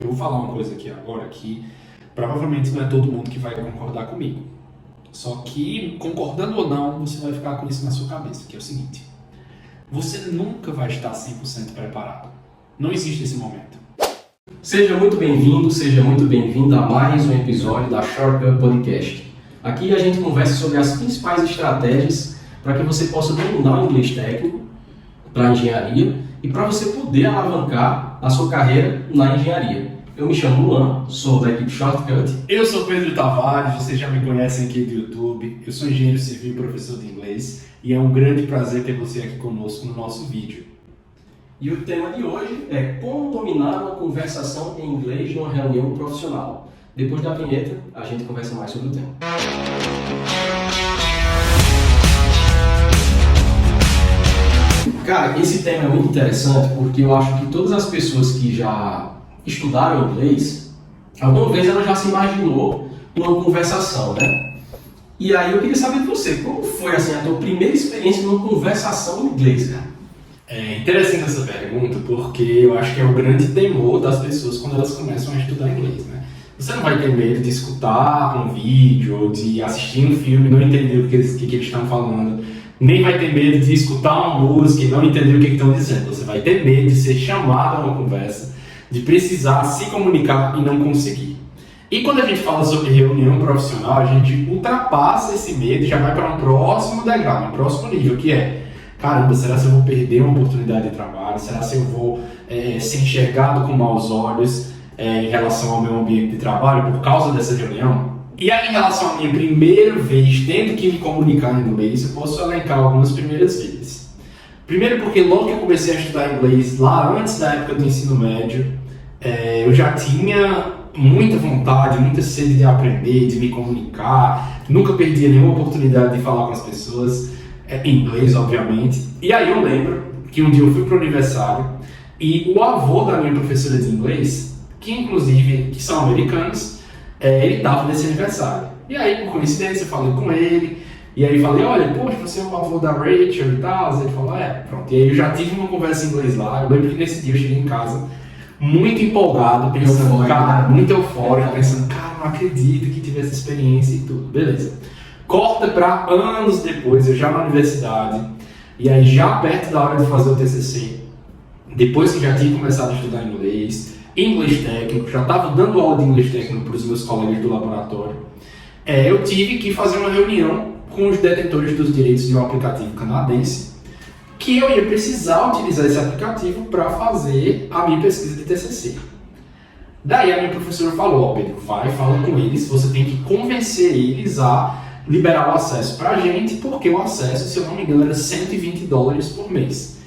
Eu vou falar uma coisa aqui agora que provavelmente não é todo mundo que vai concordar comigo. Só que, concordando ou não, você vai ficar com isso na sua cabeça, que é o seguinte: você nunca vai estar 100% preparado. Não existe esse momento. Seja muito bem-vindo, seja muito bem-vinda a mais um episódio da Shortcut Podcast. Aqui a gente conversa sobre as principais estratégias para que você possa dominar o inglês técnico para a engenharia e para você poder alavancar a sua carreira na engenharia. Eu me chamo Luan, sou da equipe Shortcut. Eu sou Pedro Tavares, vocês já me conhecem aqui do YouTube. Eu sou engenheiro civil e professor de inglês e é um grande prazer ter você aqui conosco no nosso vídeo. E o tema de hoje é como dominar uma conversação em inglês numa reunião profissional. Depois da vinheta, a gente conversa mais sobre o tema. Cara, esse tema é muito interessante porque eu acho que todas as pessoas que já estudaram inglês, alguma vez ela já se imaginou numa conversação, né? E aí eu queria saber de você, como foi assim, a tua primeira experiência numa conversação em inglês, cara? É interessante essa pergunta porque eu acho que é o grande temor das pessoas quando elas começam a estudar inglês, né? Você não vai ter medo de escutar um vídeo ou de assistir um filme e não entender o que eles estão falando. Nem vai ter medo de escutar uma música e não entender o que estão dizendo. Você vai ter medo de ser chamado a uma conversa, de precisar se comunicar e não conseguir. E quando a gente fala sobre reunião profissional, a gente ultrapassa esse medo e já vai para um próximo degrau, um próximo nível, que é: caramba, será que eu vou perder uma oportunidade de trabalho? Será que eu vou ser enxergado com maus olhos em relação ao meu ambiente de trabalho por causa dessa reunião? E aí, em relação à minha primeira vez tendo que me comunicar em inglês, eu posso elencar algumas primeiras vezes. Primeiro porque logo que eu comecei a estudar inglês, lá antes da época do ensino médio, eu já tinha muita vontade, muita sede de aprender, de me comunicar. Nunca perdia nenhuma oportunidade de falar com as pessoas, em inglês, obviamente. E aí eu lembro que um dia eu fui para o aniversário e o avô da minha professora de inglês, que inclusive que são americanos, ele estava nesse aniversário. E aí, por coincidência, eu falei com ele, e aí falei: olha, poxa, você é o avô da Rachel e tal. Ele falou: pronto. E aí eu já tive uma conversa em inglês lá. Eu lembro que nesse dia eu cheguei em casa muito empolgado, pensando, cara, muito eufórico, pensando, cara, não acredito que tive essa experiência e tudo. Beleza. Corta para anos depois, eu já na universidade, e aí já perto da hora de fazer o TCC, depois que já tinha começado a estudar inglês técnico, já estava dando aula de inglês técnico para os meus colegas do laboratório, eu tive que fazer uma reunião com os detentores dos direitos de um aplicativo canadense, que eu ia precisar utilizar esse aplicativo para fazer a minha pesquisa de TCC. Daí a minha professora falou: Pedro, vai, fala com eles, você tem que convencer eles a liberar o acesso para a gente, porque o acesso, se eu não me engano, era $120 por mês.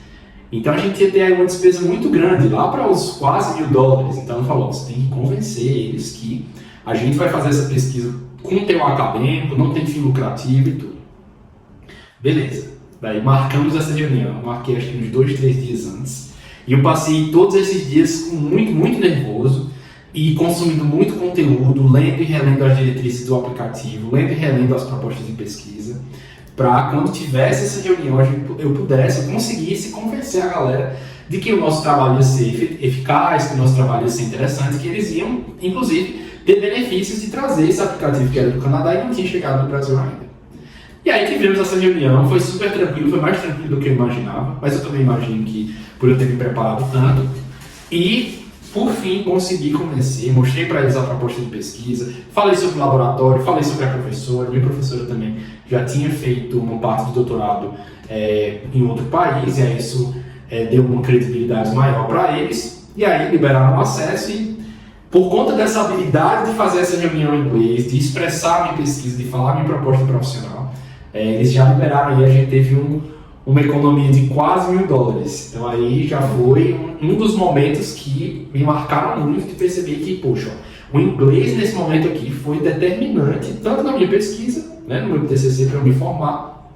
Então a gente ia ter aí uma despesa muito grande, lá para os quase $1.000. Então ela falou: você tem que convencer eles que a gente vai fazer essa pesquisa com teu acadêmico, não tem fim lucrativo e tudo. Beleza. Daí marcamos essa reunião, marquei acho que uns 2, 3 dias antes. E eu passei todos esses dias muito, muito nervoso e consumindo muito conteúdo, lendo e relendo as diretrizes do aplicativo, lendo e relendo as propostas de pesquisa, para quando tivesse essa reunião eu conseguisse convencer a galera de que o nosso trabalho ia ser eficaz, que o nosso trabalho ia ser interessante, que eles iam, inclusive, ter benefícios de trazer esse aplicativo que era do Canadá e não tinha chegado no Brasil ainda. E aí tivemos essa reunião, foi super tranquilo, foi mais tranquilo do que eu imaginava, mas eu também imagino que por eu ter me preparado tanto. E, por fim, consegui convencer, mostrei para eles a proposta de pesquisa, falei sobre o laboratório, falei sobre a professora. Minha professora também já tinha feito uma parte do doutorado em outro país, e aí isso deu uma credibilidade maior para eles. E aí liberaram o acesso e, por conta dessa habilidade de fazer essa reunião em inglês, de expressar a minha pesquisa, de falar a minha proposta profissional, eles já liberaram e a gente teve uma economia de quase $1.000. Então aí já foi um dos momentos que me marcaram muito, de perceber que, poxa, o inglês nesse momento aqui foi determinante, tanto na minha pesquisa, né, no meu TCC para eu me formar,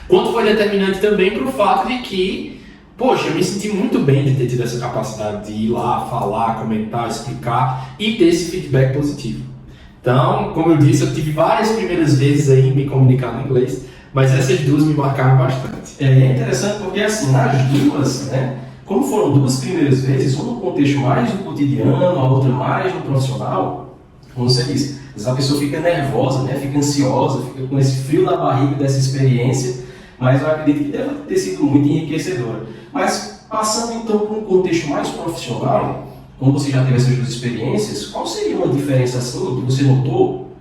quanto foi determinante também para o fato de que, poxa, eu me senti muito bem de ter tido essa capacidade de ir lá, falar, comentar, explicar e ter esse feedback positivo. Então, como eu disse, eu tive várias primeiras vezes aí em me comunicar no inglês, mas essas duas me marcaram bastante. É interessante porque, assim, nas duas, né, Como foram duas primeiras vezes, uma no contexto mais do cotidiano, a outra mais no profissional, como você disse, às vezes a pessoa fica nervosa, né? Fica ansiosa, fica com esse frio na barriga dessa experiência, mas eu acredito que deve ter sido muito enriquecedora. Mas passando então para um contexto mais profissional, como você já teve essas duas experiências, qual seria uma diferença assim que você notou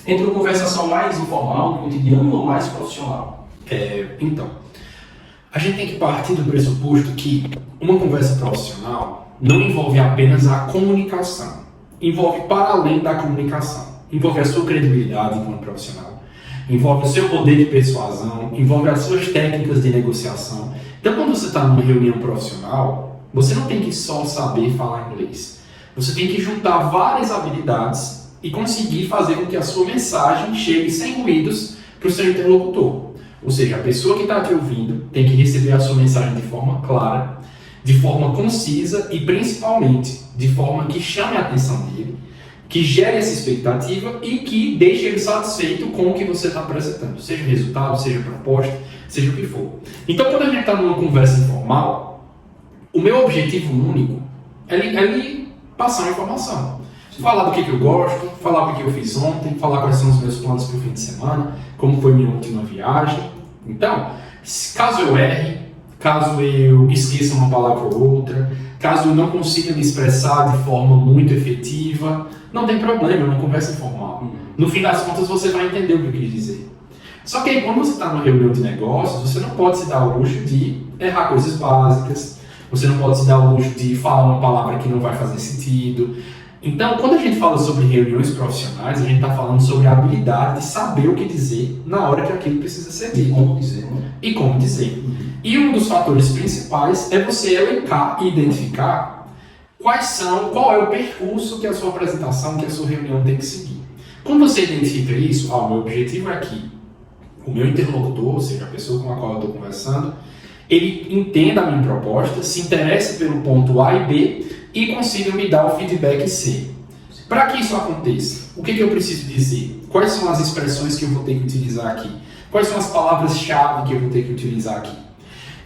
entre uma conversação mais informal, do cotidiano, ou mais profissional? Então, a gente tem que partir do pressuposto que uma conversa profissional não envolve apenas a comunicação, envolve para além da comunicação, envolve a sua credibilidade como profissional, envolve o seu poder de persuasão, envolve as suas técnicas de negociação. Então, quando você está numa reunião profissional, você não tem que só saber falar inglês. Você tem que juntar várias habilidades e conseguir fazer com que a sua mensagem chegue sem ruídos para o seu interlocutor. Ou seja, a pessoa que está te ouvindo tem que receber a sua mensagem de forma clara, de forma concisa e principalmente de forma que chame a atenção dele, que gere essa expectativa e que deixe ele satisfeito com o que você está apresentando, seja resultado, seja proposta, seja o que for. Então, quando a gente está numa conversa informal, o meu objetivo único é lhe passar a informação. Falar do que eu gosto, falar o que eu fiz ontem, falar quais são os meus planos para o fim de semana, como foi minha última viagem. Então, caso eu erre, caso eu esqueça uma palavra ou outra, caso eu não consiga me expressar de forma muito efetiva, não tem problema, é uma conversa informal. No fim das contas, você vai entender o que eu quis dizer. Só que aí, quando você está numa reunião de negócios, você não pode se dar o luxo de errar coisas básicas, você não pode se dar o luxo de falar uma palavra que não vai fazer sentido. Então, quando a gente fala sobre reuniões profissionais, a gente está falando sobre a habilidade de saber o que dizer na hora que aquilo precisa ser dito. E como dizer. E um dos fatores principais é você elencar e identificar qual é o percurso que a sua apresentação, que a sua reunião tem que seguir. Quando você identifica isso, o meu objetivo é que o meu interlocutor, ou seja, a pessoa com a qual eu estou conversando, ele entenda a minha proposta, se interesse pelo ponto A e B e consiga me dar o feedback C. Para que isso aconteça, o que eu preciso dizer? Quais são as expressões que eu vou ter que utilizar aqui? Quais são as palavras-chave que eu vou ter que utilizar aqui?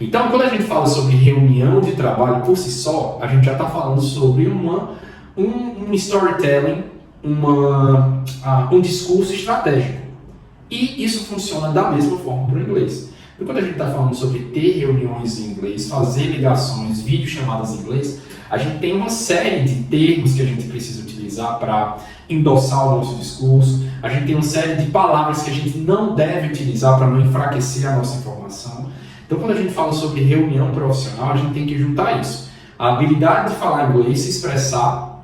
Então, quando a gente fala sobre reunião de trabalho por si só, a gente já está falando sobre um storytelling, um discurso estratégico. E isso funciona da mesma forma para o inglês. Porque quando a gente está falando sobre ter reuniões em inglês, fazer ligações, videochamadas em inglês, a gente tem uma série de termos que a gente precisa utilizar para endossar o nosso discurso, a gente tem uma série de palavras que a gente não deve utilizar para não enfraquecer a nossa informação. Então, quando a gente fala sobre reunião profissional, a gente tem que juntar isso. A habilidade de falar inglês, se expressar,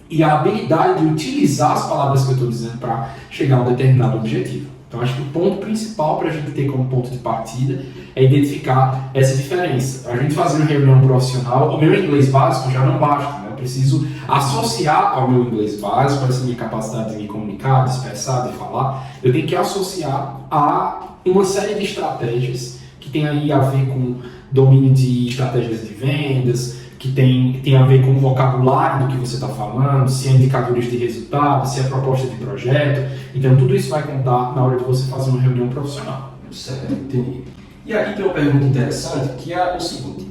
e a habilidade de utilizar as palavras que eu estou dizendo para chegar a um determinado objetivo. Então, acho que o ponto principal para a gente ter como ponto de partida é identificar essa diferença. A gente fazer uma reunião profissional, o meu inglês básico já não basta, né? Eu preciso associar ao meu inglês básico, essa minha capacidade de me comunicar, de expressar, de falar, eu tenho que associar a uma série de estratégias que tem aí a ver com domínio de estratégias de vendas, que tem a ver com o vocabulário do que você está falando, se é indicadores de resultado, se é proposta de projeto. Então, tudo isso vai contar na hora de você fazer uma reunião profissional. Certo, entendi. E aqui tem uma pergunta interessante, que é o seguinte.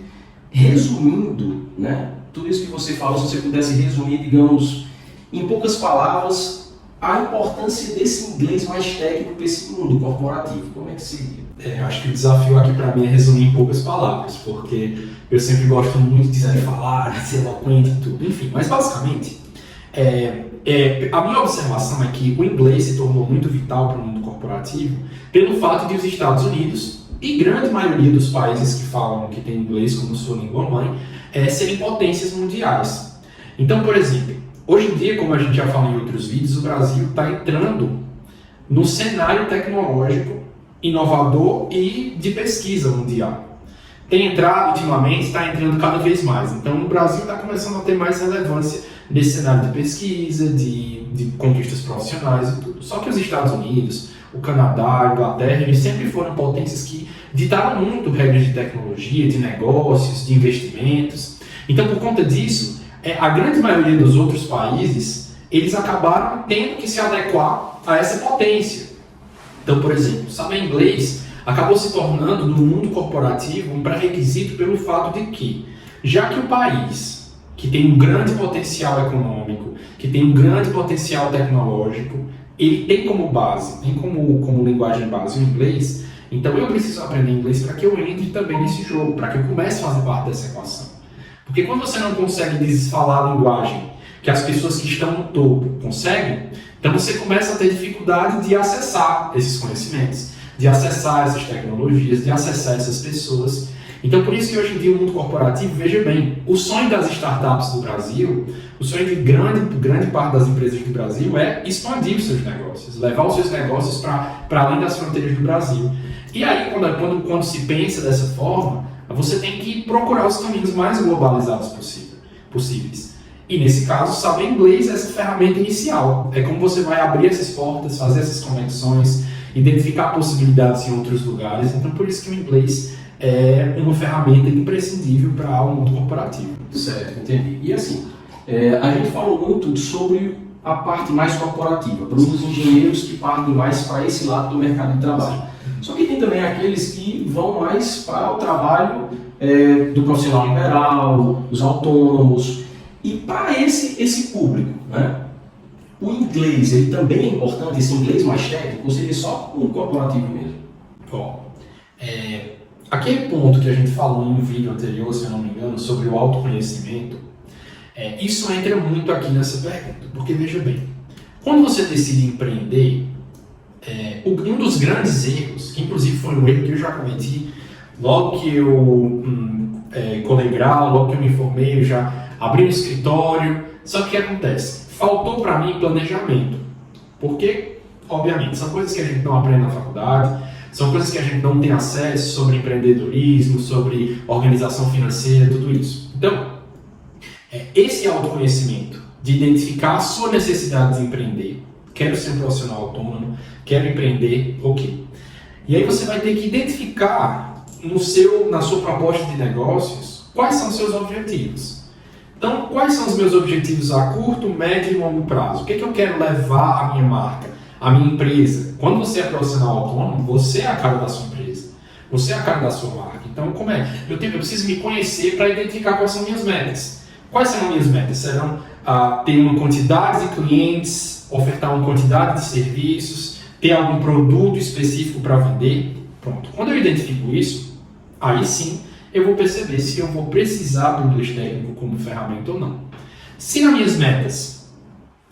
Resumindo, né, tudo isso que você falou, se você pudesse resumir, digamos, em poucas palavras, a importância desse inglês mais técnico para esse mundo corporativo, como é que seria? Eu acho que o desafio aqui para mim é resumir em poucas palavras, porque eu sempre gosto muito de falar, de ser eloquente e tudo, enfim. Mas basicamente, a minha observação é que o inglês se tornou muito vital para o mundo corporativo pelo fato de os Estados Unidos e grande maioria dos países que falam que tem inglês como sua língua mãe serem potências mundiais. Então, por exemplo, hoje em dia, como a gente já falou em outros vídeos, o Brasil está entrando no cenário tecnológico inovador e de pesquisa mundial. Tem entrado ultimamente, está entrando cada vez mais. Então o Brasil está começando a ter mais relevância nesse cenário de pesquisa, de conquistas profissionais e tudo. Só que os Estados Unidos, o Canadá, a Inglaterra, eles sempre foram potências que ditaram muito regras de tecnologia, de negócios, de investimentos. Então, por conta disso, a grande maioria dos outros países, eles acabaram tendo que se adequar a essa potência. Então, por exemplo, saber inglês acabou se tornando, no mundo corporativo, um pré-requisito pelo fato de que, Já que o país, que tem um grande potencial econômico, que tem um grande potencial tecnológico, ele tem como base, tem como linguagem base o inglês, então eu preciso aprender inglês para que eu entre também nesse jogo, para que eu comece a fazer parte dessa equação. Porque quando você não consegue falar a linguagem que as pessoas que estão no topo conseguem, então você começa a ter dificuldade de acessar esses conhecimentos, de acessar essas tecnologias, de acessar essas pessoas. Então por isso que hoje em dia o mundo corporativo, veja bem, o sonho das startups do Brasil, o sonho de grande parte das empresas do Brasil é expandir os seus negócios, levar os seus negócios para além das fronteiras do Brasil. E aí quando se pensa dessa forma, você tem que procurar os caminhos mais globalizados possíveis. E nesse caso, saber inglês é essa ferramenta inicial. É como você vai abrir essas portas, fazer essas conexões, identificar possibilidades em outros lugares. Então por isso que o inglês é uma ferramenta imprescindível para o mundo corporativo. Certo, entendi. E assim, a gente falou muito sobre a parte mais corporativa, para os engenheiros que partem mais para esse lado do mercado de trabalho. Só que tem também aqueles que vão mais para o trabalho do profissional liberal, os autônomos. E para esse público, né, o inglês ele também é importante, esse inglês mais técnico, ou seja, só o corporativo mesmo? Bom, aquele ponto que a gente falou em um vídeo anterior, se eu não me engano, sobre o autoconhecimento, isso entra muito aqui nessa pergunta, porque veja bem, quando você decide empreender, um dos grandes erros, que inclusive foi um erro que eu já cometi, logo que eu colei grau, logo que eu me formei, eu já abri um escritório, só que o que acontece? Faltou para mim planejamento, porque, obviamente, são coisas que a gente não aprende na faculdade, são coisas que a gente não tem acesso sobre empreendedorismo, sobre organização financeira, tudo isso. Então, esse autoconhecimento de identificar a sua necessidade de empreender, quero ser um profissional autônomo, quero empreender, ok. E aí você vai ter que identificar na sua proposta de negócios quais são os seus objetivos. Então, quais são os meus objetivos a curto, médio e longo prazo? O que eu quero levar à minha marca, à minha empresa? Quando você é profissional autônomo, você é a cara da sua empresa. Você é a cara da sua marca. Então, como é? Eu preciso me conhecer para identificar quais são minhas metas. Quais serão minhas metas? Serão ter uma quantidade de clientes, ofertar uma quantidade de serviços, ter algum produto específico para vender? Pronto. Quando eu identifico isso, aí sim eu vou perceber se eu vou precisar do inglês técnico como ferramenta ou não. Se nas minhas metas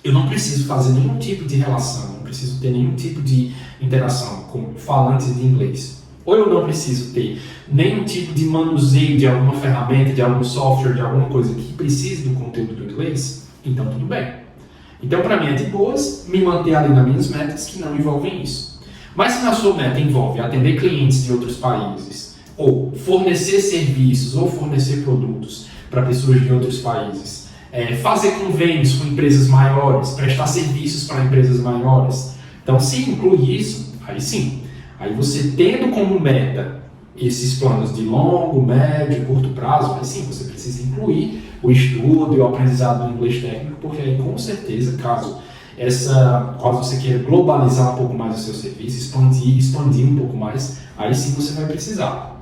eu não preciso fazer nenhum tipo de relação, não preciso ter nenhum tipo de interação com falantes de inglês, ou eu não preciso ter nenhum tipo de manuseio de alguma ferramenta, de algum software, de alguma coisa que precise do conteúdo do inglês, então tudo bem. Então para mim é de boas me manter ali nas minhas metas que não envolvem isso. Mas se na sua meta envolve atender clientes de outros países, ou fornecer serviços, ou fornecer produtos para pessoas de outros países, fazer convênios com empresas maiores, prestar serviços para empresas maiores. Então, se inclui isso, aí sim. Aí você tendo como meta esses planos de longo, médio e curto prazo, aí sim, você precisa incluir o estudo e o aprendizado do inglês técnico, porque aí com certeza, caso você queira globalizar um pouco mais o seu serviço, expandir um pouco mais, aí sim você vai precisar.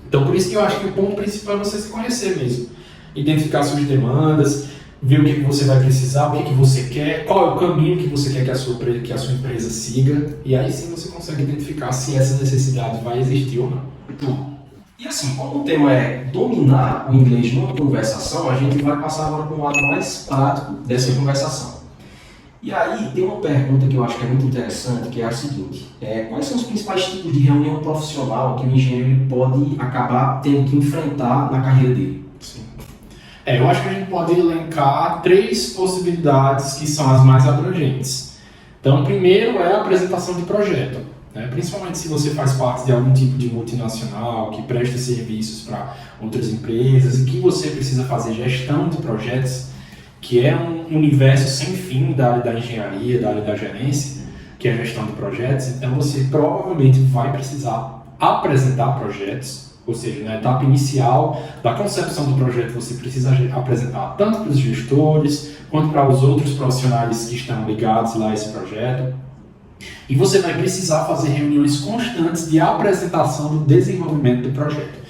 Então, por isso que eu acho que o ponto principal é você se conhecer mesmo. Identificar suas demandas, ver o que você vai precisar, o que você quer, qual é o caminho que você quer que a sua empresa siga, e aí sim você consegue identificar se essa necessidade vai existir ou não. E assim, como o tema é dominar o inglês numa conversação, a gente vai passar agora para um lado mais prático dessa conversação. E aí tem uma pergunta que eu acho que é muito interessante, que é a seguinte: quais são os principais tipos de reunião profissional que o engenheiro pode acabar tendo que enfrentar na carreira dele? Sim. Eu acho que a gente pode elencar 3 possibilidades que são as mais abrangentes. Então, primeiro é a apresentação de projeto, né? Principalmente se você faz parte de algum tipo de multinacional que presta serviços para outras empresas e que você precisa fazer gestão de projetos, que é um universo sem fim da área da engenharia, da área da gerência, que é a gestão de projetos. Então você provavelmente vai precisar apresentar projetos, ou seja, na etapa inicial da concepção do projeto você precisa apresentar tanto para os gestores, quanto para os outros profissionais que estão ligados lá a esse projeto. E você vai precisar fazer reuniões constantes de apresentação do desenvolvimento do projeto.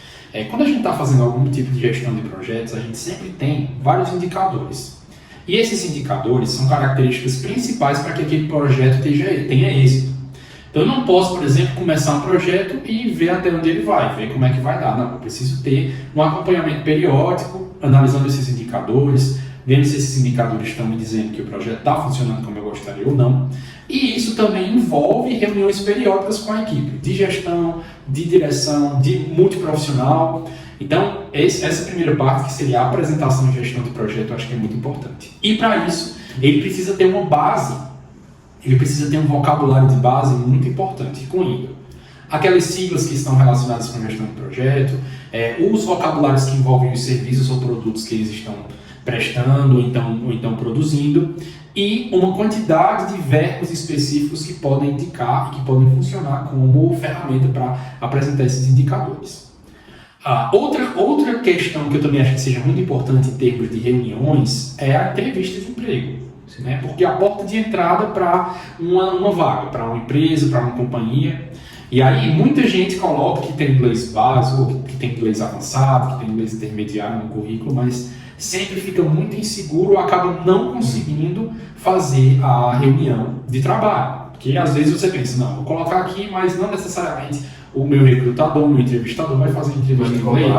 Quando a gente está fazendo algum tipo de gestão de projetos, a gente sempre tem vários indicadores. E esses indicadores são características principais para que aquele projeto tenha êxito. Então eu não posso, por exemplo, começar um projeto e ver até onde ele vai, ver como é que vai dar. Não, eu preciso ter um acompanhamento periódico, analisando esses indicadores, vendo se esses indicadores estão me dizendo que o projeto está funcionando como eu gostaria ou não. E isso também envolve reuniões periódicas com a equipe, de gestão, de direção, de multiprofissional. Então, essa primeira parte, que seria a apresentação e gestão de projeto, eu acho que é muito importante. E para isso, ele precisa ter uma base, ele precisa ter um vocabulário de base muito importante, incluindo aquelas siglas que estão relacionadas com a gestão de projeto, os vocabulários que envolvem os serviços ou produtos que eles estão prestando ou então produzindo, e uma quantidade de verbos específicos que podem indicar e que podem funcionar como ferramenta para apresentar esses indicadores. Outra questão que eu também acho que seja muito importante em termos de reuniões é a entrevista de emprego, né? Porque a porta de entrada para uma vaga, para uma empresa, para uma companhia. E aí muita gente coloca que tem inglês básico, que tem inglês avançado, que tem inglês intermediário no currículo, mas sempre fica muito inseguro, acaba não conseguindo fazer a reunião de trabalho. Porque às vezes você pensa, não, vou colocar aqui, mas não necessariamente o meu recrutador, o meu entrevistador vai fazer entrevista em inglês,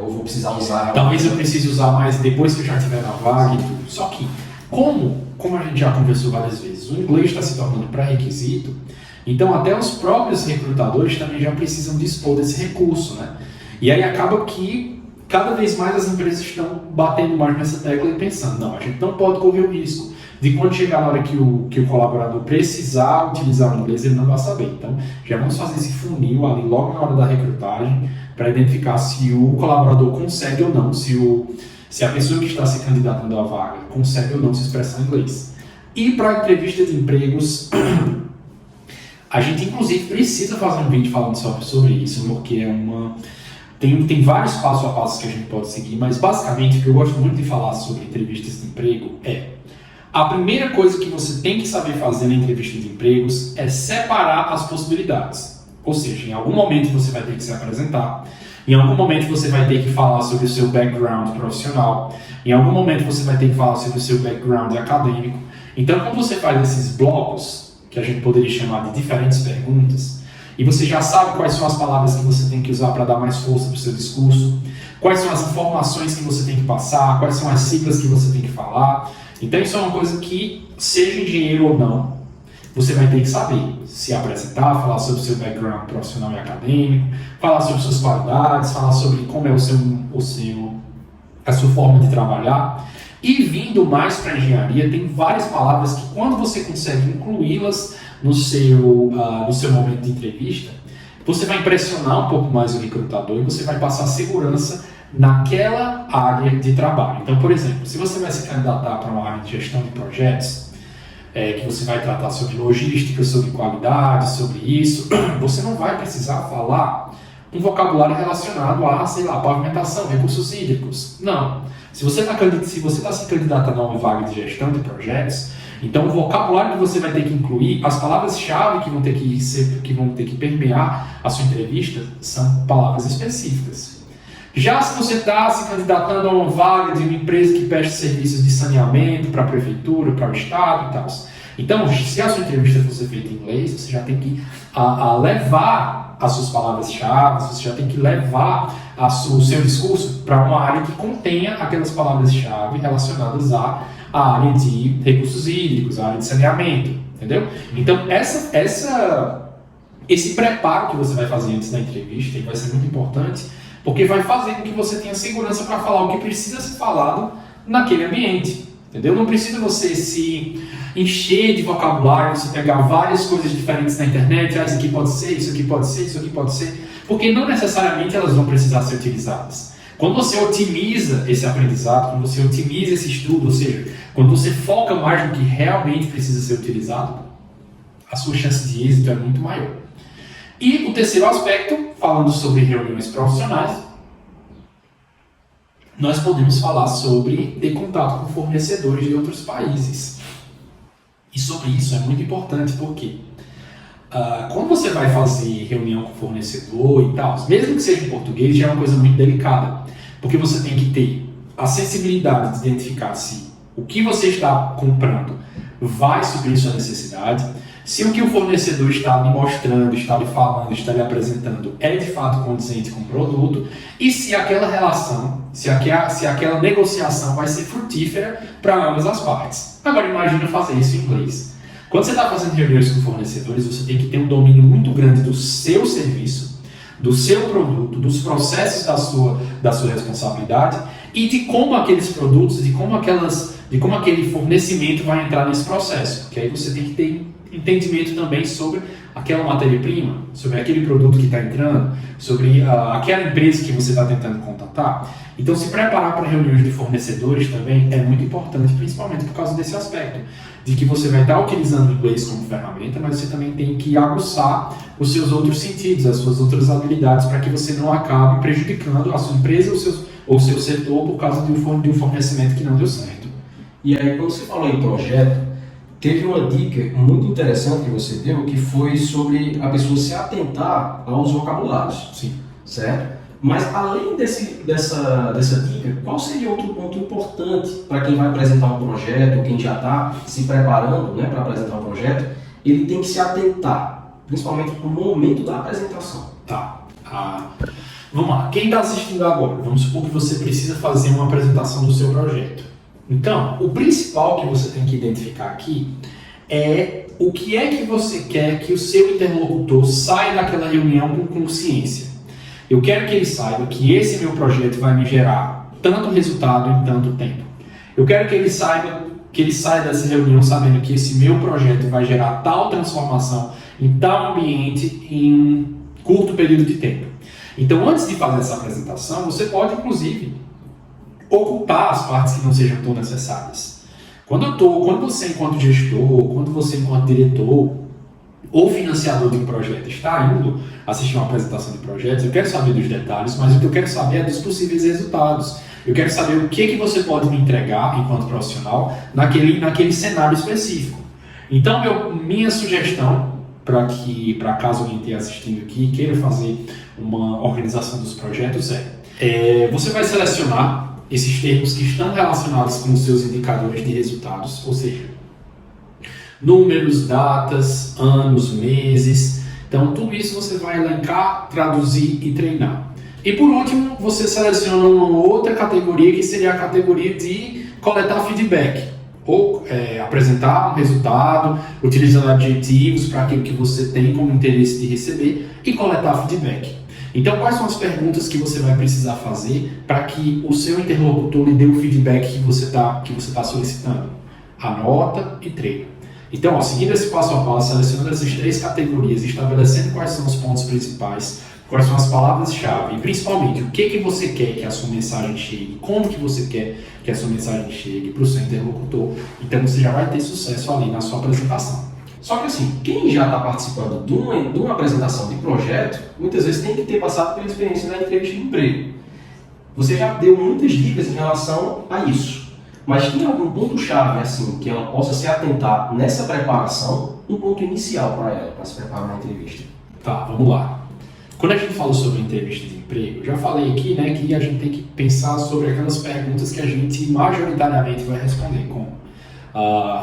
ou vou precisar usar. Talvez eu precise usar mais depois que eu já estiver na vaga e tudo. Só que, como a gente já conversou várias vezes, o inglês está se tornando pré-requisito, então até os próprios recrutadores também já precisam dispor desse recurso, né? E aí acaba que cada vez mais as empresas estão batendo mais nessa tecla e pensando, não, a gente não pode correr o risco de quando chegar na hora que o colaborador precisar utilizar o inglês, ele não vai saber. Então, já vamos fazer esse funil ali logo na hora da recrutagem para identificar se o colaborador consegue ou não, se a pessoa que está se candidatando à vaga consegue ou não se expressar em inglês. E para a entrevista de empregos, a gente inclusive precisa fazer um vídeo falando sobre isso, porque tem vários passo a passo que a gente pode seguir, mas basicamente o que eu gosto muito de falar sobre entrevistas de emprego a primeira coisa que você tem que saber fazer na entrevista de empregos é separar as possibilidades. Ou seja, em algum momento você vai ter que se apresentar, em algum momento você vai ter que falar sobre o seu background profissional, em algum momento você vai ter que falar sobre o seu background acadêmico. Então, quando você faz esses blocos, que a gente poderia chamar de diferentes perguntas, e você já sabe quais são as palavras que você tem que usar para dar mais força para o seu discurso, quais são as informações que você tem que passar, quais são as siglas que você tem que falar. Então isso é uma coisa que, seja engenheiro ou não, você vai ter que saber se apresentar, falar sobre o seu background profissional e acadêmico, falar sobre suas qualidades, falar sobre como é a sua forma de trabalhar. E vindo mais para a engenharia, tem várias palavras que quando você consegue incluí-las no seu momento de entrevista, você vai impressionar um pouco mais o recrutador e você vai passar segurança naquela área de trabalho. Então, por exemplo, se você vai se candidatar para uma área de gestão de projetos, que você vai tratar sobre logística, sobre qualidade, sobre isso, você não vai precisar falar um vocabulário relacionado a, sei lá, pavimentação, recursos hídricos. Não. Se você está se candidatando a uma vaga de gestão de projetos, então o vocabulário que você vai ter que incluir, as palavras-chave que vão ter que permear a sua entrevista, são palavras específicas. Já se você está se candidatando a uma vaga de uma empresa que presta serviços de saneamento para a prefeitura, para o estado e tal. Então, se a sua entrevista for ser feita em inglês, você já tem que levar as suas palavras-chave, você já tem que levar o seu discurso para uma área que contenha aquelas palavras-chave relacionadas à área de recursos hídricos, à área de saneamento, entendeu? Então, esse preparo que você vai fazer antes da entrevista vai ser muito importante, porque vai fazer com que você tenha segurança para falar o que precisa ser falado naquele ambiente, entendeu? Não precisa você se encher de vocabulário, você pegar várias coisas diferentes na internet, isso aqui pode ser, isso aqui pode ser, isso aqui pode ser, porque não necessariamente elas vão precisar ser utilizadas. Quando você otimiza esse aprendizado, quando você otimiza esse estudo, ou seja, quando você foca mais no que realmente precisa ser utilizado, a sua chance de êxito é muito maior. E o terceiro aspecto, falando sobre reuniões profissionais, nós podemos falar sobre ter contato com fornecedores de outros países. E sobre isso é muito importante porque Quando você vai fazer reunião com o fornecedor e tal, mesmo que seja em português, já é uma coisa muito delicada, porque você tem que ter a sensibilidade de identificar se o que você está comprando vai suprir sua necessidade, se o que o fornecedor está lhe mostrando, está lhe falando, está lhe apresentando é de fato condizente com o produto e se aquela relação, se aquela negociação vai ser frutífera para ambas as partes. Agora imagina fazer isso em inglês. Quando você está fazendo reuniões com fornecedores, você tem que ter um domínio muito grande do seu serviço, do seu produto, dos processos da sua responsabilidade e de como aqueles produtos, de como aquele fornecimento vai entrar nesse processo. Porque aí você tem que ter entendimento também sobre aquela matéria-prima, sobre aquele produto que está entrando, sobre aquela empresa que você está tentando contatar. Então, se preparar para reuniões de fornecedores também é muito importante, principalmente por causa desse aspecto, de que você vai estar utilizando o inglês como ferramenta, mas você também tem que aguçar os seus outros sentidos, as suas outras habilidades, para que você não acabe prejudicando a sua empresa ou o seu setor por causa de um fornecimento que não deu certo. E aí, quando você falou em projeto, teve uma dica muito interessante que você deu, que foi sobre a pessoa se atentar aos vocabulários. Sim. Certo? Mas além dessa dica, qual seria outro ponto importante para quem vai apresentar um projeto, quem já está se preparando, né, para apresentar um projeto, ele tem que se atentar, principalmente no momento da apresentação. Tá. Vamos lá. Quem está assistindo agora, vamos supor que você precisa fazer uma apresentação do seu projeto. Então, o principal que você tem que identificar aqui é o que é que você quer que o seu interlocutor saia daquela reunião com consciência. Eu quero que ele saiba que esse meu projeto vai me gerar tanto resultado em tanto tempo. Eu quero que ele saia dessa reunião sabendo que esse meu projeto vai gerar tal transformação em tal ambiente em um curto período de tempo. Então, antes de fazer essa apresentação, você pode, inclusive, ocultar as partes que não sejam tão necessárias. Quando você, enquanto gestor, quando você, enquanto diretor ou financiador de um projeto, está indo assistir uma apresentação de projetos, eu quero saber dos detalhes, mas o que eu quero saber é dos possíveis resultados. Eu quero saber o que você pode me entregar enquanto profissional naquele cenário específico. Então, minha sugestão, para caso alguém esteja assistindo aqui e queira fazer uma organização dos projetos, você vai selecionar esses termos que estão relacionados com os seus indicadores de resultados, ou seja, números, datas, anos, meses. Então, tudo isso você vai elencar, traduzir e treinar. E por último, você seleciona uma outra categoria, que seria a categoria de coletar feedback. Ou apresentar um resultado, utilizando adjetivos para aquilo que você tem como interesse de receber e coletar feedback. Então, quais são as perguntas que você vai precisar fazer para que o seu interlocutor lhe dê o feedback que você tá solicitando? Anota e treina. Então, seguindo esse passo a passo, selecionando essas 3 categorias, estabelecendo quais são os pontos principais, quais são as palavras-chave e, principalmente, o que você quer que a sua mensagem chegue, como que você quer que a sua mensagem chegue para o seu interlocutor, então você já vai ter sucesso ali na sua apresentação. Só que assim, quem já está participando de uma apresentação de projeto, muitas vezes tem que ter passado pela experiência da entrevista de emprego. Você já deu muitas dicas em relação a isso. Mas tem algum ponto-chave assim, que ela possa se atentar nessa preparação, um ponto inicial para ela, para se preparar na entrevista? Tá, vamos lá. Quando a gente fala sobre entrevista de emprego, eu já falei aqui, né, que a gente tem que pensar sobre aquelas perguntas que a gente majoritariamente vai responder, como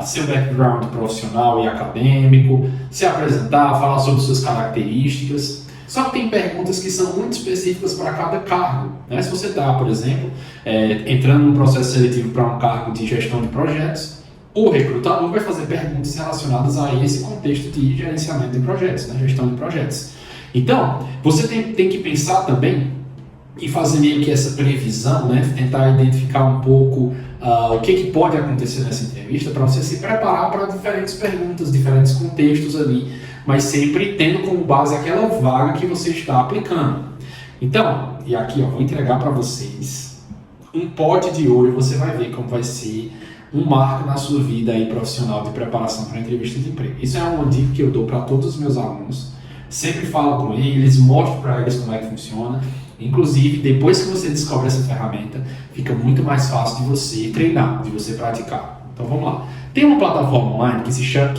seu background profissional e acadêmico, se apresentar, falar sobre suas características. Só que tem perguntas que são muito específicas para cada cargo, né? Se você está, por exemplo, entrando num processo seletivo para um cargo de gestão de projetos, o recrutador vai fazer perguntas relacionadas a esse contexto de gerenciamento de projetos, né? Gestão de projetos. Então, você tem que pensar também e fazer meio que essa previsão, né? Tentar identificar um pouco o que pode acontecer nessa entrevista para você se preparar para diferentes perguntas, diferentes contextos ali, mas sempre tendo como base aquela vaga que você está aplicando. Então, e aqui vou entregar para vocês um pote de ouro, você vai ver como vai ser um marco na sua vida aí profissional de preparação para entrevista de emprego. Isso é uma dica que eu dou para todos os meus alunos. Sempre falo com eles, mostro para eles como é que funciona. Inclusive, depois que você descobre essa ferramenta, fica muito mais fácil de você treinar, de você praticar. Então vamos lá. Tem uma plataforma online que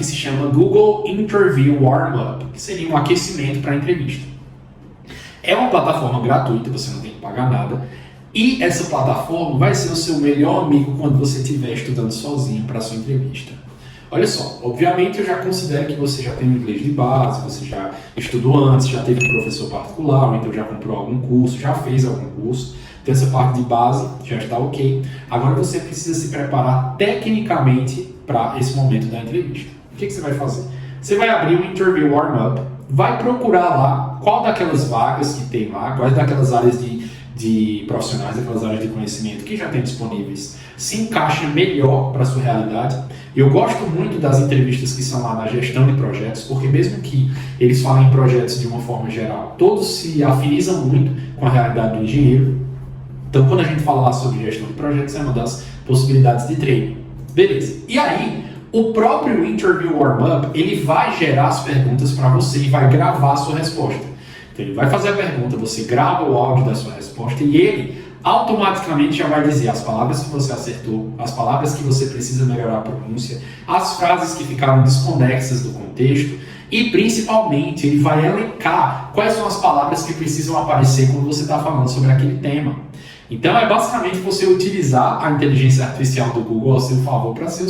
se chama Google Interview Warm-Up, que seria um aquecimento para a entrevista. É uma plataforma gratuita, você não tem que pagar nada. E essa plataforma vai ser o seu melhor amigo quando você estiver estudando sozinho para a sua entrevista. Olha só, obviamente eu já considero que você já tem um inglês de base, você já estudou antes, já teve um professor particular, ou então já comprou algum curso, já fez algum curso. Então essa parte de base já está ok. Agora você precisa se preparar tecnicamente para esse momento da entrevista. O que você vai fazer? Você vai abrir um Interview Warm-Up, vai procurar lá qual daquelas vagas que tem lá, quais daquelas áreas de profissionais, daquelas áreas de conhecimento que já tem disponíveis, se encaixa melhor para a sua realidade. Eu gosto muito das entrevistas que são lá na gestão de projetos, porque mesmo que eles falem em projetos de uma forma geral, todos se afinizam muito com a realidade do engenheiro. Então, quando a gente fala lá sobre gestão de projetos, é uma das possibilidades de treino. Beleza. E aí, o próprio Interview Warm-Up, ele vai gerar as perguntas para você e vai gravar a sua resposta. Então, ele vai fazer a pergunta, você grava o áudio da sua resposta e ele automaticamente já vai dizer as palavras que você acertou, as palavras que você precisa melhorar a pronúncia, as frases que ficaram desconexas do contexto e, principalmente, ele vai elencar quais são as palavras que precisam aparecer quando você está falando sobre aquele tema. Então, é basicamente você utilizar a inteligência artificial do Google ao seu favor para ser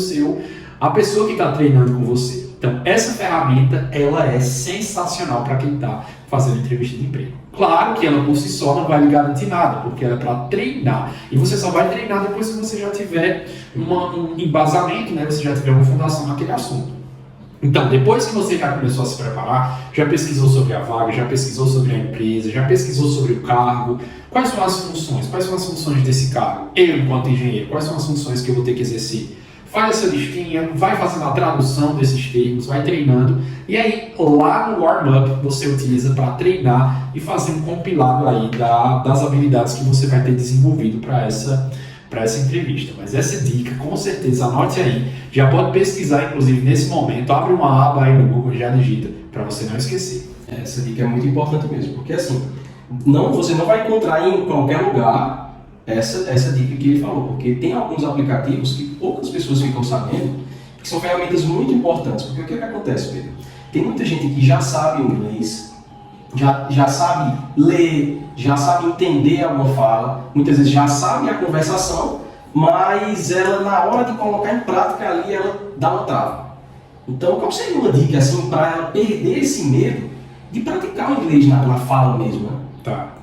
a pessoa que está treinando com você. Então, essa ferramenta, ela é sensacional para quem está fazendo entrevista de emprego. Claro que ela por si só não vai lhe garantir nada, porque ela é para treinar. E você só vai treinar depois que você já tiver um embasamento, né? Você já tiver uma fundação naquele assunto. Então, depois que você já começou a se preparar, já pesquisou sobre a vaga, já pesquisou sobre a empresa, já pesquisou sobre o cargo, quais são as funções desse cargo? Eu, enquanto engenheiro, quais são as funções que eu vou ter que exercer? Faz essa listinha, vai fazendo a tradução desses termos, vai treinando, e aí lá no warm-up você utiliza para treinar e fazer um compilado aí das habilidades que você vai ter desenvolvido para essa entrevista. Mas essa dica, com certeza, anote aí, já pode pesquisar, inclusive nesse momento, abre uma aba aí no Google e já digita, para você não esquecer. Essa dica é muito importante mesmo, porque assim, você não vai encontrar em qualquer lugar essa dica que ele falou, porque tem alguns aplicativos que poucas pessoas ficam sabendo, que são ferramentas muito importantes, porque o que acontece, Pedro? Tem muita gente que já sabe inglês, já sabe ler, já sabe entender alguma fala, muitas vezes já sabe a conversação, mas ela, na hora de colocar em prática ali, ela dá uma trava. Então, qual seria uma dica assim para ela perder esse medo de praticar o inglês na fala mesmo? Né? Tá,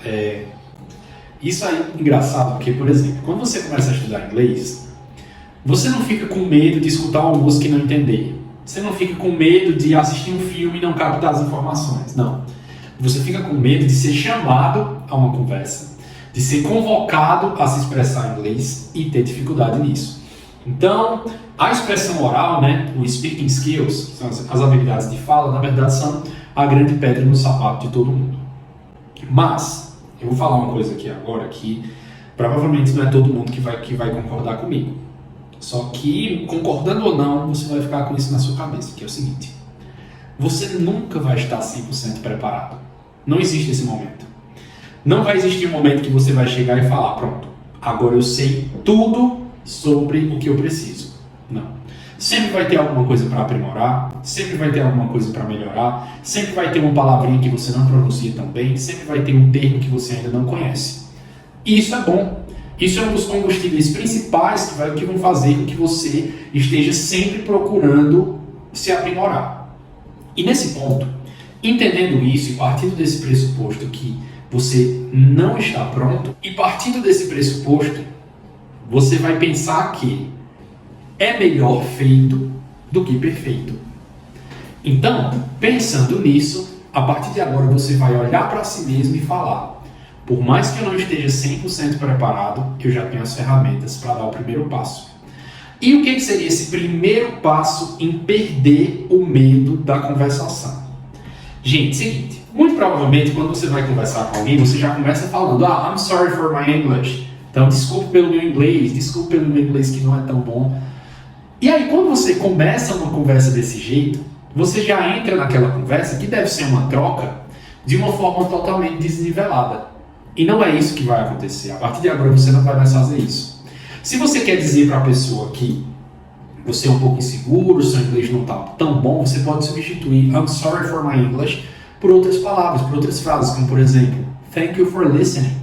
isso aí é engraçado, porque, por exemplo, quando você começa a estudar inglês, você não fica com medo de escutar uma música e não entender. Você não fica com medo de assistir um filme e não captar as informações. Não. Você fica com medo de ser chamado a uma conversa, de ser convocado a se expressar em inglês e ter dificuldade nisso. Então, a expressão oral, né, o speaking skills, que são as habilidades de fala, na verdade são a grande pedra no sapato de todo mundo. Mas eu vou falar uma coisa aqui agora que provavelmente não é todo mundo que vai concordar comigo. Só que, concordando ou não, você vai ficar com isso na sua cabeça, que é o seguinte: você nunca vai estar 100% preparado. Não existe esse momento. Não vai existir um momento que você vai chegar e falar, pronto, agora eu sei tudo sobre o que eu preciso. Não. Sempre vai ter alguma coisa para aprimorar, sempre vai ter alguma coisa para melhorar, sempre vai ter uma palavrinha que você não pronuncia tão bem, sempre vai ter um termo que você ainda não conhece. E isso é bom. Isso é um dos combustíveis principais que vão fazer com que você esteja sempre procurando se aprimorar. E nesse ponto, entendendo isso e partindo desse pressuposto que você não está pronto, e partindo desse pressuposto, você vai pensar que é melhor feito do que perfeito. Então, pensando nisso, a partir de agora você vai olhar para si mesmo e falar: por mais que eu não esteja 100% preparado, eu já tenho as ferramentas para dar o primeiro passo. E o que seria esse primeiro passo em perder o medo da conversação? Gente, seguinte, muito provavelmente quando você vai conversar com alguém, você já começa falando: I'm sorry for my English. Então, desculpe pelo meu inglês que não é tão bom. E aí, quando você começa uma conversa desse jeito, você já entra naquela conversa que deve ser uma troca de uma forma totalmente desnivelada. E não é isso que vai acontecer. A partir de agora você não vai mais fazer isso. Se você quer dizer para a pessoa que você é um pouco inseguro, seu inglês não está tão bom, você pode substituir I'm sorry for my English por outras palavras, por outras frases, como por exemplo, thank you for listening,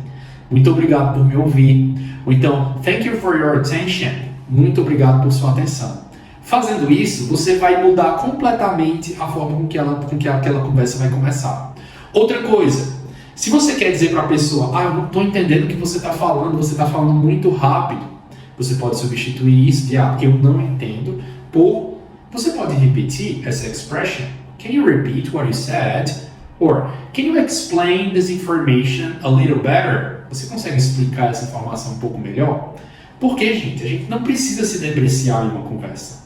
muito obrigado por me ouvir. Ou então, thank you for your attention, muito obrigado por sua atenção. Fazendo isso, você vai mudar completamente a forma com que aquela conversa vai começar. Outra coisa, se você quer dizer para a pessoa, eu não estou entendendo o que você está falando muito rápido, você pode substituir isso de eu não entendo por, você pode repetir essa expression, can you repeat what you said? Or, can you explain this information a little better? Você consegue explicar essa informação um pouco melhor? Porque, gente, a gente não precisa se depreciar em uma conversa.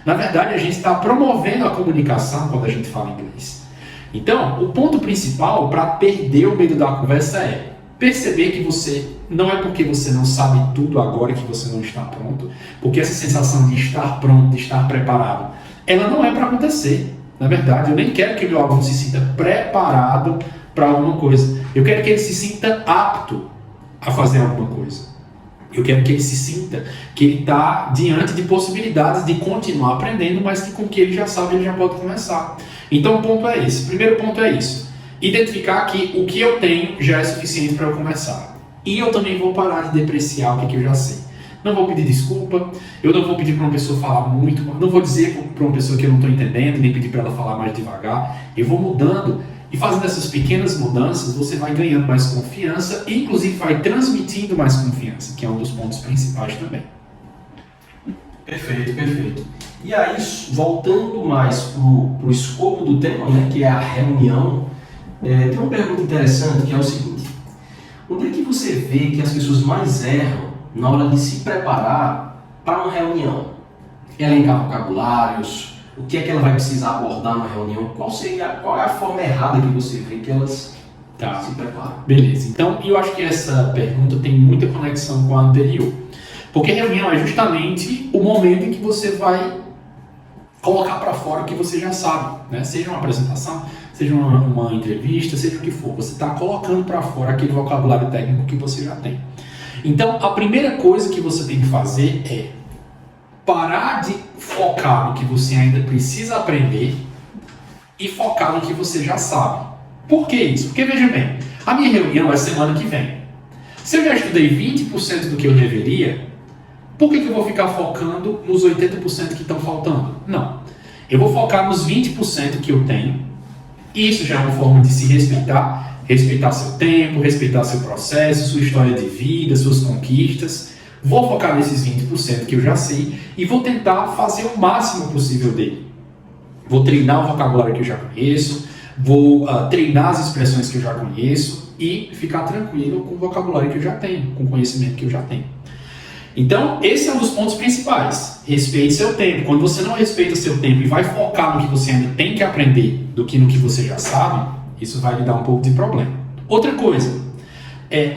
Na verdade, a gente está promovendo a comunicação quando a gente fala inglês. Então, o ponto principal para perder o medo da conversa é perceber que você, não é porque você não sabe tudo agora que você não está pronto, porque essa sensação de estar pronto, de estar preparado, ela não é para acontecer. Na verdade, eu nem quero que o meu aluno se sinta preparado para alguma coisa. Eu quero que ele se sinta apto a fazer alguma coisa. Eu quero que ele se sinta que ele está diante de possibilidades de continuar aprendendo, mas que com o que ele já sabe, ele já pode começar. Então o ponto é esse. O primeiro ponto é isso. Identificar que o que eu tenho já é suficiente para eu começar. E eu também vou parar de depreciar o que eu já sei. Não vou pedir desculpa, eu não vou pedir para uma pessoa falar muito, não vou dizer para uma pessoa que eu não estou entendendo, nem pedir para ela falar mais devagar. Eu vou mudando e fazendo essas pequenas mudanças, você vai ganhando mais confiança e inclusive vai transmitindo mais confiança, que é um dos pontos principais também. Perfeito, perfeito. E aí, voltando mais para o escopo do tema, né, que é a reunião, tem uma pergunta interessante que é o seguinte: onde é que você vê que as pessoas mais erram na hora de se preparar para uma reunião? Elencar vocabulários, o que é que ela vai precisar abordar na reunião, qual é a forma errada que você vê que elas se preparam? Beleza, então eu acho que essa pergunta tem muita conexão com a anterior, porque reunião é justamente o momento em que você vai colocar para fora o que você já sabe, né? Seja uma apresentação, seja uma entrevista, seja o que for, você está colocando para fora aquele vocabulário técnico que você já tem. Então, a primeira coisa que você tem que fazer é parar de focar no que você ainda precisa aprender e focar no que você já sabe. Por que isso? Porque, veja bem, a minha reunião é semana que vem. Se eu já estudei 20% do que eu deveria, por que eu vou ficar focando nos 80% que estão faltando? Não. Eu vou focar nos 20% que eu tenho, e isso já é uma forma de se respeitar. Respeitar seu tempo, respeitar seu processo, sua história de vida, suas conquistas. Vou focar nesses 20% que eu já sei e vou tentar fazer o máximo possível dele. Vou treinar o vocabulário que eu já conheço, vou treinar as expressões que eu já conheço e ficar tranquilo com o vocabulário que eu já tenho, com o conhecimento que eu já tenho. Então, esse é um dos pontos principais. Respeite seu tempo. Quando você não respeita seu tempo e vai focar no que você ainda tem que aprender do que no que você já sabe, isso vai lhe dar um pouco de problema. Outra coisa,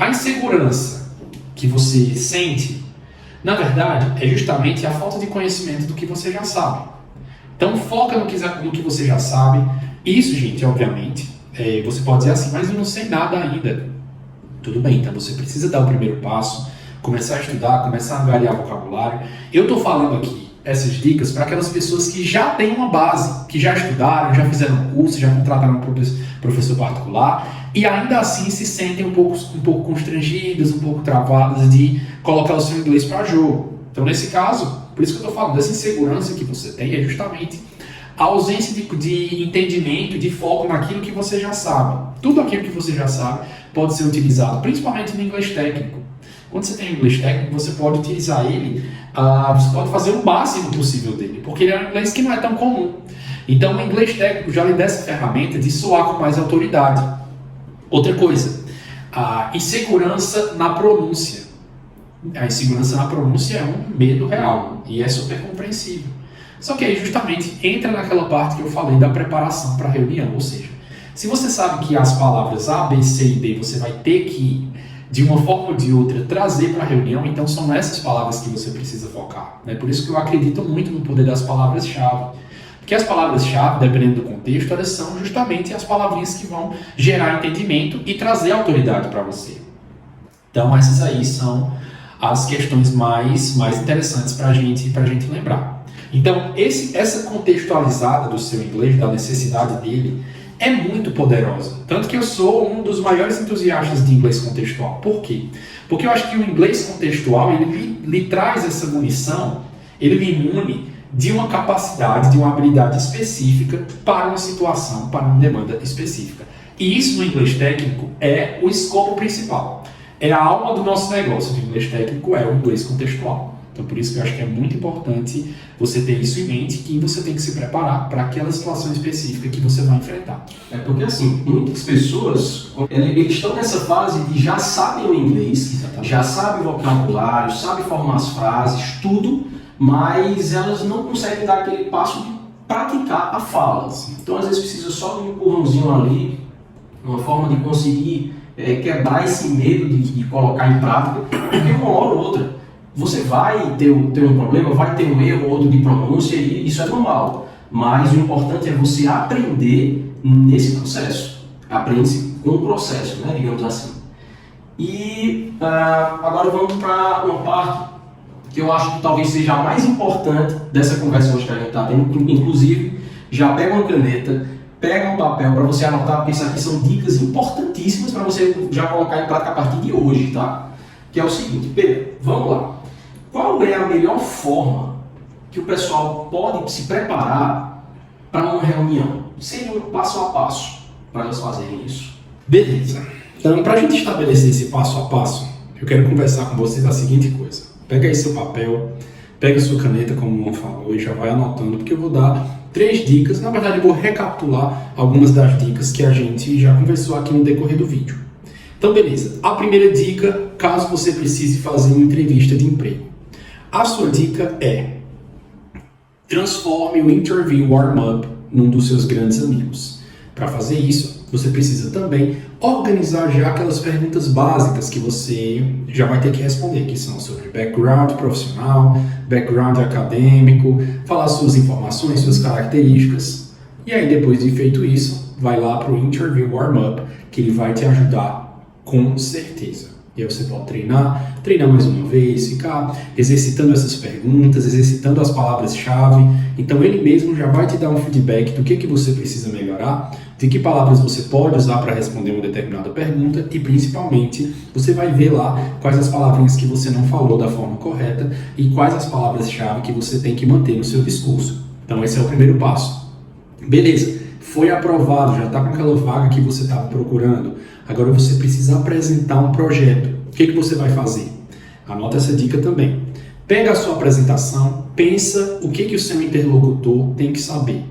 a insegurança que você sente, na verdade, é justamente a falta de conhecimento do que você já sabe. Então, foca no que você já sabe. Isso, gente, obviamente, você pode dizer assim, mas eu não sei nada ainda. Tudo bem, então você precisa dar o primeiro passo, começar a estudar, começar a angariar vocabulário. Eu estou falando aqui essas dicas para aquelas pessoas que já têm uma base, que já estudaram, já fizeram um curso, já contrataram um professor particular e ainda assim se sentem um pouco constrangidas, um pouco travadas de colocar o seu inglês para jogo. Então, nesse caso, por isso que eu estou falando, dessa insegurança que você tem é justamente a ausência de entendimento, de foco naquilo que você já sabe. Tudo aquilo que você já sabe pode ser utilizado, principalmente no inglês técnico. Quando você tem inglês técnico, você pode utilizar ele, você pode fazer o máximo possível dele, porque ele é um inglês que não é tão comum. Então, o inglês técnico já lhe dá essa ferramenta de soar com mais autoridade. Outra coisa, a insegurança na pronúncia. A insegurança na pronúncia é um medo real e é super compreensível. Só que aí justamente entra naquela parte que eu falei da preparação para a reunião, ou seja, se você sabe que as palavras A, B, C e D você vai ter que, de uma forma ou de outra, trazer para a reunião, então são nessas palavras que você precisa focar. Né? Por isso que eu acredito muito no poder das palavras-chave. Porque as palavras-chave, dependendo do contexto, elas são justamente as palavrinhas que vão gerar entendimento e trazer autoridade para você. Então essas aí são as questões mais interessantes para a gente lembrar. Então, essa contextualizada do seu inglês, da necessidade dele, é muito poderosa. Tanto que eu sou um dos maiores entusiastas de inglês contextual. Por quê? Porque eu acho que o inglês contextual, ele lhe traz essa munição, ele lhe imune de uma capacidade, de uma habilidade específica para uma situação, para uma demanda específica. E isso no inglês técnico é o escopo principal. É a alma do nosso negócio do inglês técnico, é o inglês contextual. Então, por isso que eu acho que é muito importante você ter isso em mente, que você tem que se preparar para aquela situação específica que você vai enfrentar. É porque, assim, muitas pessoas, eles estão nessa fase de já sabem o inglês, exatamente, já sabem o vocabulário, sabem formar as frases, tudo, mas elas não conseguem dar aquele passo de praticar a fala. Então, às vezes, precisa só de um empurrãozinho ali, uma forma de conseguir quebrar esse medo de colocar em prática, porque uma hora ou outra você vai ter um problema, vai ter um erro ou outro de pronúncia, e isso é normal. Mas o importante é você aprender nesse processo. Aprende-se com o processo, né, digamos assim. E agora vamos para uma parte que eu acho que talvez seja a mais importante dessa conversa hoje que a gente está tendo. Inclusive, já pega uma caneta, pega um papel para você anotar, porque isso aqui são dicas importantíssimas para você já colocar em prática a partir de hoje, tá? Que é o seguinte, Pedro, vamos lá. Qual é a melhor forma que o pessoal pode se preparar para uma reunião? Seria um passo a passo para elas fazerem isso. Beleza. Então, para a gente estabelecer esse passo a passo, eu quero conversar com vocês a seguinte coisa. Pega aí seu papel, pega sua caneta, como o Luan falou, e já vai anotando, porque eu vou dar 3 dicas. Na verdade, eu vou recapitular algumas das dicas que a gente já conversou aqui no decorrer do vídeo. Então, beleza. A primeira dica, caso você precise fazer uma entrevista de emprego. A sua dica é: transforme o interview warm-up num dos seus grandes amigos. Para fazer isso, você precisa também organizar já aquelas perguntas básicas que você já vai ter que responder, que são sobre background profissional, background acadêmico, falar suas informações, suas características. E aí, depois de feito isso, vai lá para o interview warm-up, que ele vai te ajudar com certeza. E aí você pode treinar mais uma vez, ficar exercitando essas perguntas, exercitando as palavras-chave. Então ele mesmo já vai te dar um feedback do que você precisa melhorar, de que palavras você pode usar para responder uma determinada pergunta e principalmente você vai ver lá quais as palavrinhas que você não falou da forma correta e quais as palavras-chave que você tem que manter no seu discurso. Então esse é o primeiro passo. Beleza, foi aprovado, já está com aquela vaga que você estava procurando. Agora você precisa apresentar um projeto. O que você vai fazer? Anota essa dica também. Pega a sua apresentação, pensa o que o seu interlocutor tem que saber.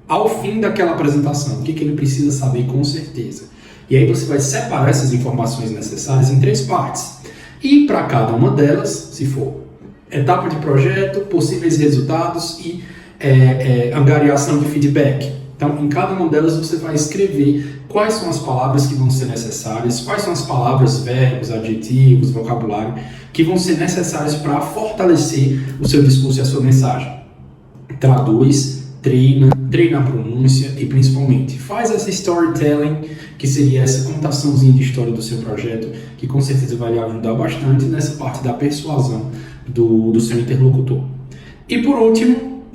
Ao fim daquela apresentação, o que ele precisa saber com certeza. E aí você vai separar essas informações necessárias em 3 partes. E para cada uma delas, se for etapa de projeto, possíveis resultados e angariação de feedback. Então, em cada uma delas você vai escrever quais são as palavras que vão ser necessárias, quais são as palavras, verbos, adjetivos, vocabulário que vão ser necessários para fortalecer o seu discurso e a sua mensagem. Traduz, treina a pronúncia e principalmente faz essa storytelling, que seria essa contaçãozinha de história do seu projeto, que com certeza vai lhe ajudar bastante nessa parte da persuasão do seu interlocutor. E por último,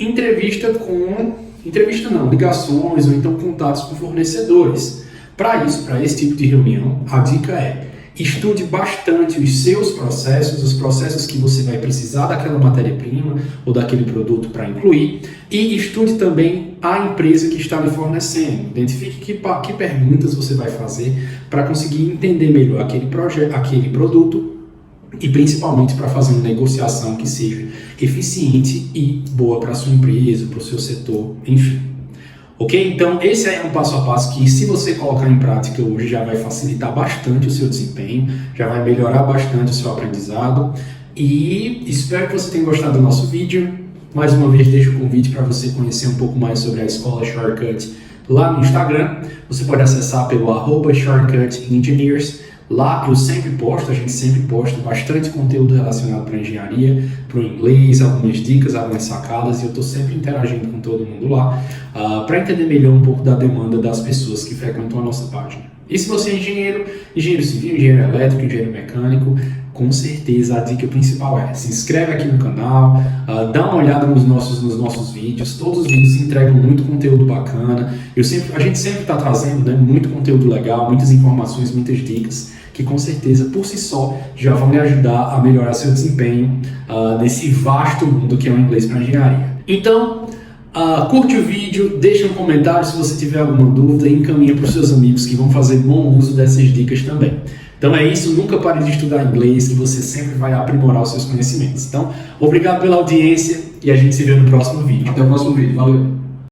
ligações ou então contatos com fornecedores. Para isso, para esse tipo de reunião, a dica é: estude bastante os seus processos, os processos que você vai precisar daquela matéria-prima ou daquele produto para incluir, e estude também a empresa que está lhe fornecendo. Identifique que perguntas você vai fazer para conseguir entender melhor aquele produto e principalmente para fazer uma negociação que seja eficiente e boa para a sua empresa, para o seu setor, enfim. Ok? Então esse é um passo a passo que, se você colocar em prática hoje, já vai facilitar bastante o seu desempenho, já vai melhorar bastante o seu aprendizado, e espero que você tenha gostado do nosso vídeo. Mais uma vez deixo o convite para você conhecer um pouco mais sobre a Escola Shortcut lá no Instagram. Você pode acessar pelo @shortcutengineers. Lá a gente sempre posta bastante conteúdo relacionado para a engenharia, para o inglês, algumas dicas, algumas sacadas, e eu estou sempre interagindo com todo mundo lá para entender melhor um pouco da demanda das pessoas que frequentam a nossa página. E se você é engenheiro civil, engenheiro elétrico, engenheiro mecânico, com certeza a dica principal é: se inscreve aqui no canal, dá uma olhada nos nossos vídeos. Todos os vídeos entregam muito conteúdo bacana. A gente sempre está trazendo, né, muito conteúdo legal, muitas informações, muitas dicas que com certeza por si só já vão lhe ajudar a melhorar seu desempenho nesse vasto mundo que é o inglês para engenharia. Então, curte o vídeo, deixa um comentário se você tiver alguma dúvida e encaminha para os seus amigos que vão fazer bom uso dessas dicas também. Então é isso, nunca pare de estudar inglês, que você sempre vai aprimorar os seus conhecimentos. Então, obrigado pela audiência e a gente se vê no próximo vídeo. Até o próximo vídeo, valeu!